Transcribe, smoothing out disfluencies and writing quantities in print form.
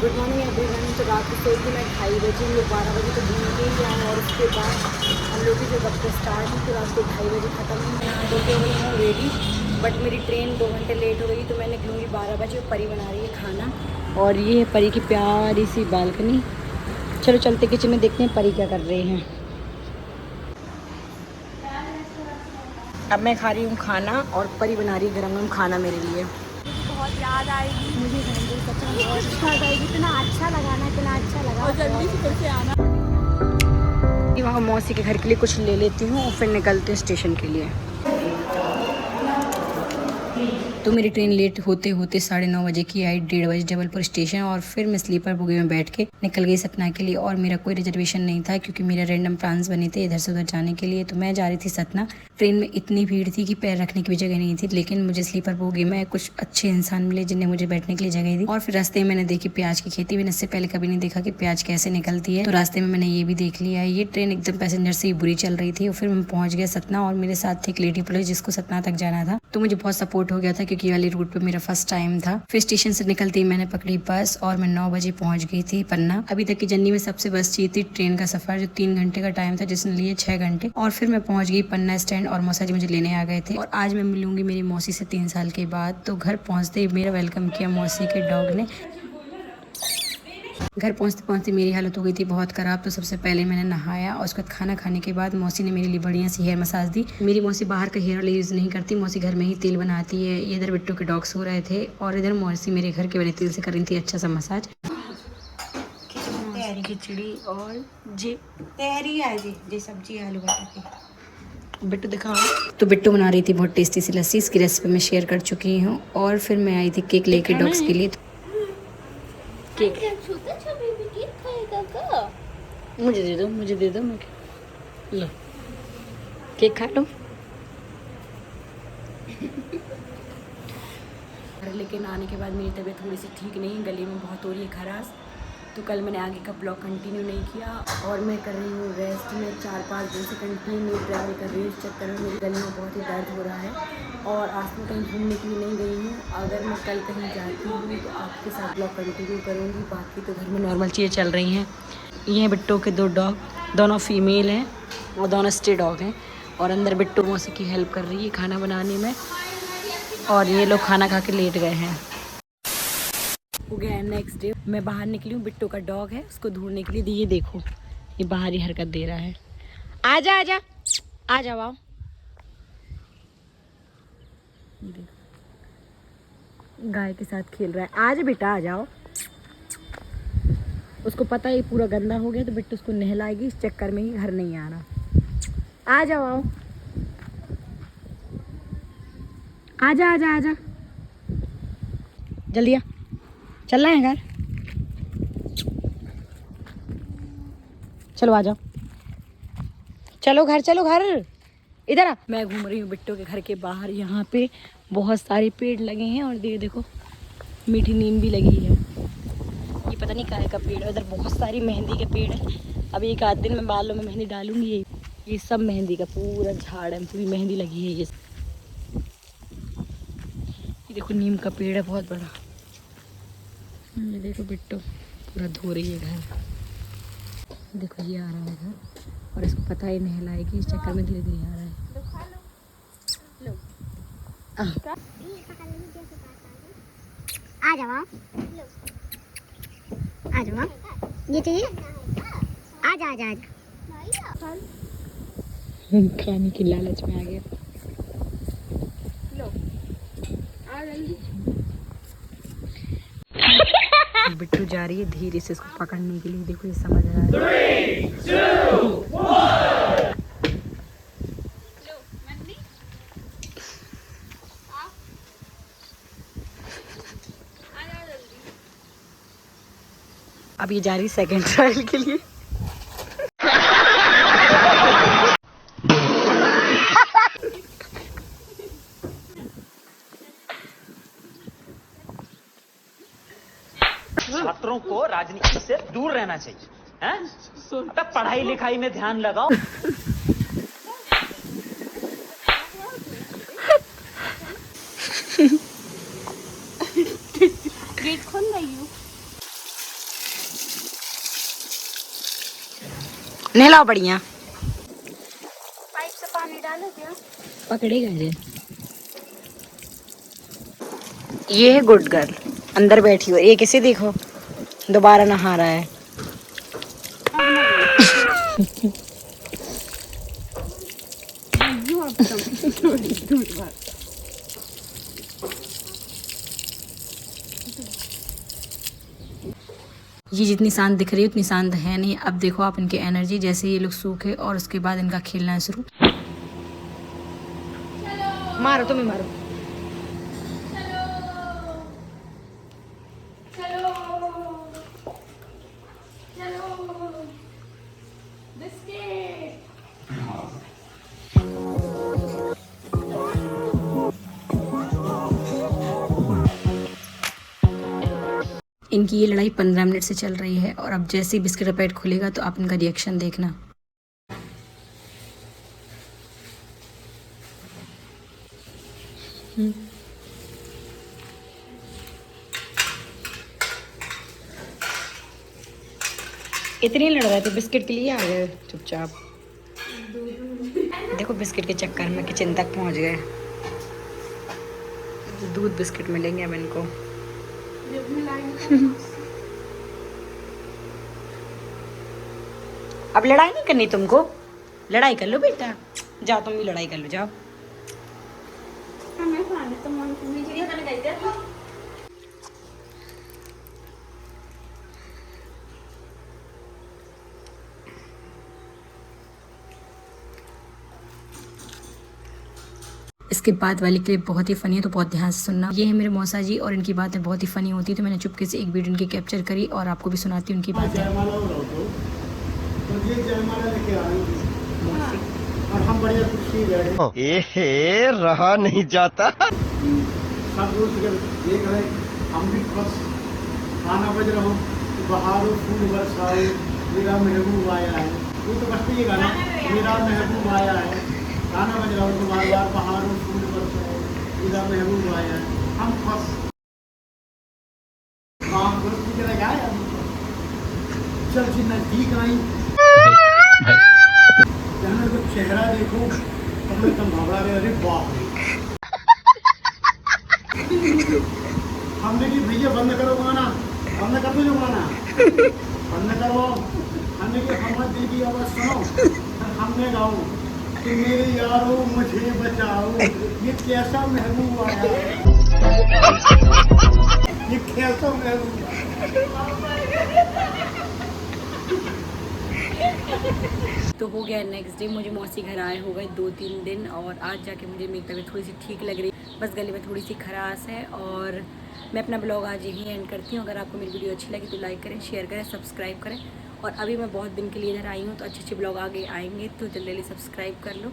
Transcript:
Good morning everyone. तो रात को सोई थी मैं 2:30 बजे, हम लोग 12 बजे तो घूम के ही आए और उसके बाद हम लोग की जो दफ्तर स्टार्ट हुई तो रात को 2:30 बजे ख़त्म हुई। तो केवल हूँ रेडी, बट मेरी ट्रेन 2 घंटे लेट हो गई तो मैं निकलूँगी 12 बजे। और परी बना रही है खाना और ये है परी की प्यारी सी बालकनी। चलो चलते किचन में देखते हैं परी क्या कर रहे हैं। अब मैं खा रही हूँ खाना और परी बना रही है गरम गरम खाना मेरे लिए। बहुत याद आएगी मुझे सच में बहुत याद आएगी। इतना अच्छा लगा ना, इतना अच्छा लगा। और जल्दी से फिर से आना। वहाँ मौसी के घर के लिए कुछ ले लेती हूँ और फिर निकलते हैं स्टेशन के लिए। तो मेरी ट्रेन लेट होते होते 9:30 बजे की आई। 1:30 बजे जबलपुर स्टेशन और फिर मैं स्लीपर बोगी में बैठ के निकल गई सतना के लिए। और मेरा कोई रिजर्वेशन नहीं था क्योंकि मेरा रैंडम प्लान्स बने थे इधर से उधर जाने के लिए। तो मैं जा रही थी सतना। ट्रेन में इतनी भीड़ थी कि पैर रखने की भी जगह नहीं थी, लेकिन मुझे स्लीपर बोगी में कुछ अच्छे इंसान मिले जिन्हें मुझे बैठने के लिए जगह दी। और फिर रास्ते में मैंने देखी प्याज की खेती। मैंने इससे पहले कभी नहीं देखा कि प्याज कैसे निकलती है, तो रास्ते में मैंने ये भी देख लिया। ये ट्रेन एकदम पैसेंजर से ही बुरी चल रही थी। और फिर मैं पहुंच गया सतना और मेरे साथ थी एक लेडी पुलिस जिसको सतना तक जाना था। तो मुझे बहुत सपोर्ट हो गया था क्योंकि वाली रूट पे मेरा फर्स्ट टाइम था। फिर स्टेशन से निकलते ही मैंने पकड़ी बस और मैं 9 बजे पहुंच गई थी पन्ना। अभी तक की जर्नी में सबसे बस चाहिए थी ट्रेन का सफर जो 3 घंटे का टाइम था, जिसने लिए 6 घंटे। और फिर मैं पहुंच गई पन्ना स्टैंड और मौसा जी मुझे लेने आ गए थे। और आज मैं मिलूंगी मेरी मौसी से 3 साल के बाद। तो घर पहुंचते ही मेरा वेलकम किया मौसी के डॉग ने। घर पहुंचते पहुंचते मेरी हालत हो गई थी बहुत ख़राब। तो सबसे पहले मैंने नहाया और उसके बाद खाना खाने के बाद मौसी ने मेरे लिए बढ़िया सी हेयर मसाज दी। मेरी मौसी बाहर का हेयर ऑयल यूज़ नहीं करती, मौसी घर में ही तेल बनाती है। ये इधर बिट्टू के डॉग सो रहे थे और इधर मौसी मेरे घर के बने तेल से कर रही थी अच्छा सा मसाज। खिचड़ी और जी तैयारी है जी सब्जी आलू बटर की। बिट्टू दिखाओ। तो बिट्टू बना रही थी बहुत टेस्टी सी लस्सी। इसकी रेसिपी मैं शेयर कर चुकी हूँ। और फिर मैं आई थी केक लेके डॉग्स के लिए। केक मुझे दे दो, मुझे दे दो। मैं लो केक खा लो। घर लेके आने के बाद मेरी तबीयत थोड़ी सी ठीक नहीं, गले में बहुत हो रही है खराश। तो कल मैंने आगे का ब्लॉग कंटिन्यू नहीं किया और मैं कर रही हूँ रेस्ट में। 4-5 दिन से कंटिन्यू ट्रैवल कर रही हूँ। इस चक्कर में मेरे गले में बहुत ही दर्द हो रहा है और आज मैं कहीं घूमने के लिए नहीं गई हूँ। अगर मैं कल कहीं जाती हूँ तो आपके साथ ब्लॉग कंटिन्यू करूँगी। बाकी तो घर में नॉर्मल चीज़ें चल रही हैं। ये हैं बिट्टू के 2 डॉग, दोनों फीमेल हैं और दोनों स्टे डॉग हैं। और अंदर बिट्टू मौसी की हेल्प कर रही है खाना बनाने में। और ये लोग खाना खा के लेट गए हैं। हो गया है नेक्स्ट डे। मैं बाहर निकली हूँ, बिट्टू का डॉग है उसको ढूंढने के लिए। ये देखो ये बाहर ही हरकत दे रहा है। आजा आजा आ जाओ आओ। गाय के साथ खेल रहा है। आज बेटा आ जाओ। उसको पता है पूरा गंदा हो गया तो बिट्टू उसको नहलाएगी, इस चक्कर में ही घर नहीं आ रहा। आ जाओ आओ। आजा आजा आजा जल्दी आ। चलना है घर, चलो आ जाओ। चलो घर, चलो घर। इधर आ। मैं घूम रही हूँ बिट्टू के घर के बाहर। यहाँ पे बहुत सारे पेड़ लगे हैं और ये देखो मीठी नीम भी लगी है। ये पता नहीं काहे का पेड़ है। उधर बहुत सारी मेहंदी के पेड़ है। अब एक आध दिन में बालों में मेहंदी डालूंगी। ये सब मेहंदी का पूरा झाड़ है, पूरी मेहंदी लगी है। ये देखो नीम का पेड़ है बहुत बड़ा। ये देखो बिट्टू पूरा धो रही है घर। देखो ये आ रहा है घर और इसको पता ही नहलाएगी, इस चक्कर में धीरे धीरे आ रहा है। आ जाओ आ जाओ। ये चाहिए? आजा आजा आजा। खाने की लालच में आ गया। बिट्टू जा रही है धीरे से इसको पकड़ने के लिए। देखो ये समझ रहा है। 3, 2, 1 अब ये जा रही सेकंड ट्रायल के लिए। छात्रों को राजनीति से दूर रहना चाहिए, हैं? तब पढ़ाई लिखाई में ध्यान लगाओ। गेट खोल रही हूँ। नहलाओ बढ़िया। पाइप से पानी डालो क्या? पकड़ेगा जे। ये है गुड गर्ल, अंदर बैठी हो। ये किसे देखो दोबारा नहा रहा है। ये जितनी शांत दिख रही है उतनी शांत है नहीं। अब देखो आप इनकी एनर्जी, जैसे ये लोग सूखे और उसके बाद इनका खेलना है शुरू। मारो, तुम्हें मारो। इनकी ये लड़ाई 15 मिनट से चल रही है और अब जैसे ही बिस्किट का पैकेट खुलेगा तो आप इनका रिएक्शन देखना। इतनी लड़ रहे थे बिस्किट के लिए, आ गए चुपचाप। देखो बिस्किट के चक्कर में किचन तक पहुंच गए। दूध बिस्किट मिलेंगे अब इनको। अब लड़ाई नहीं करनी तुमको, लड़ाई कर लो बेटा, जाओ तुम भी लड़ाई कर लो, जाओ। इसके बाद वाली क्लिप बहुत ही फनी है, तो बहुत ध्यान से सुनना। ये है मेरे मौसा जी और इनकी बातें बहुत ही फनी होती है, तो मैंने चुपके से एक वीडियो इनकी कैप्चर करी और आपको भी सुनाती हूँ उनकी बातें। और हम बढ़िया खुशी बैठे रहा नहीं जाता। सब देख रहे हम भी बस खाना बज रहा हूँ, बहारो फूल बरसाए मेरा महबूब आया है। वो तो बचते ही गाना, मेरा महबूब आया है। गाना बज रहा हूँ तो बार बार बहारो फूल बरसाए मेरा महबूब आया है। हम बस काम की तरह गए। चल जी नजदीक आई, जब चेहरा देखो तो मैं तुम घबरा रहे। अरे बाप रे, हमने कि भैया बंद करो गाना, बंद कर दो जो गाना बंद करो। हमने कि हम दिल की आवाज सुनो, हमने गाओ कि मेरे यारो मुझे बचाओ। ये कैसा महबूब आया है, ये कैसा महबूब तो हो गया नेक्स्ट डे, मुझे मौसी घर आए हो गए 2-3 दिन और आज जाके मुझे मेरी तबीयत थोड़ी सी ठीक लग रही, बस गले में थोड़ी सी खराश है। और मैं अपना ब्लॉग आज यहीं एंड करती हूँ। अगर आपको मेरी वीडियो अच्छी लगी तो लाइक करें, शेयर करें, सब्सक्राइब करें। और अभी मैं बहुत दिन के लिए इधर आई हूँ तो अच्छे अच्छे ब्लॉग आगे आएंगे, तो जल्दी सब्सक्राइब कर लो।